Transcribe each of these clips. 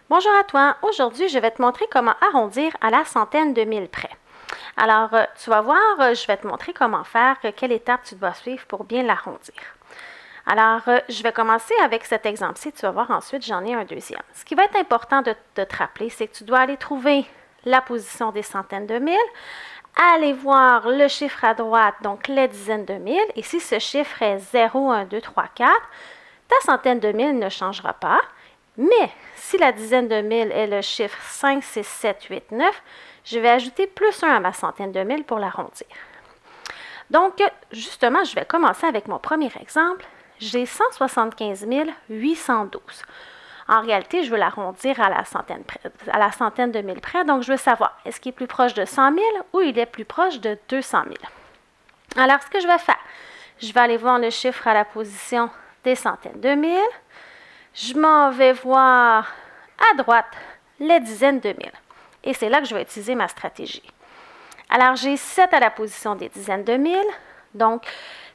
Bonjour à toi. Aujourd'hui, je vais te montrer comment arrondir à la centaine de mille près. Alors, tu vas voir, je vais te montrer comment faire, quelle étape tu dois suivre pour bien l'arrondir. Alors, je vais commencer avec cet exemple-ci. Tu vas voir ensuite, j'en ai un deuxième. Ce qui va être important de te rappeler, c'est que tu dois aller trouver la position des centaines de mille, aller voir le chiffre à droite, donc les dizaines de mille. Et si ce chiffre est 0, 1, 2, 3, 4, ta centaine de mille ne changera pas. Mais si la dizaine de mille est le chiffre 5, 6, 7, 8, 9, je vais ajouter plus 1 à ma centaine de mille pour l'arrondir. Donc, justement, je vais commencer avec mon premier exemple. J'ai 175 812. En réalité, je veux l'arrondir à la centaine de mille près. Donc, je veux savoir, est-ce qu'il est plus proche de 100 000 ou il est plus proche de 200 000? Alors, ce que je vais faire, je vais aller voir le chiffre à la position des centaines de mille. Je m'en vais voir à droite les dizaines de mille. Et c'est là que je vais utiliser ma stratégie. Alors, j'ai 7 à la position des dizaines de mille. Donc,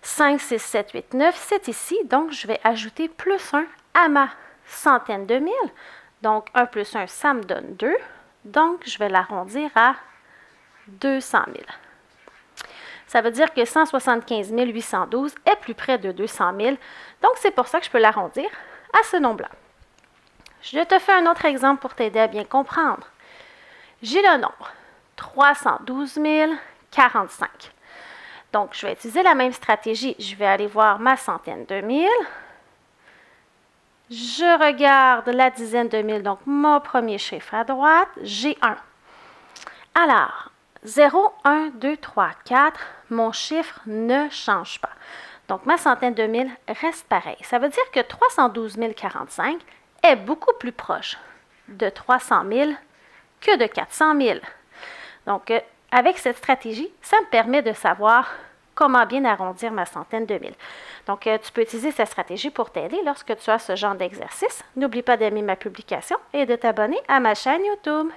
5, 6, 7, 8, 9, 7 ici. Donc, je vais ajouter plus 1 à ma centaine de mille. Donc, 1 plus 1, ça me donne 2. Donc, je vais l'arrondir à 200 000. Ça veut dire que 175 812 est plus près de 200 000. Donc, c'est pour ça que je peux l'arrondir à ce nombre-là. Je te fais un autre exemple pour t'aider à bien comprendre. J'ai le nombre 312 045. Donc, je vais utiliser la même stratégie. Je vais aller voir ma centaine de mille. Je regarde la dizaine de mille, donc mon premier chiffre à droite. J'ai 1. Alors, 0, 1, 2, 3, 4, mon chiffre ne change pas. Donc, ma centaine de mille reste pareil. Ça veut dire que 312 045 est beaucoup plus proche de 300 000 que de 400 000. Donc, avec cette stratégie, ça me permet de savoir comment bien arrondir ma centaine de mille. Donc, tu peux utiliser cette stratégie pour t'aider lorsque tu as ce genre d'exercice. N'oublie pas d'aimer ma publication et de t'abonner à ma chaîne YouTube.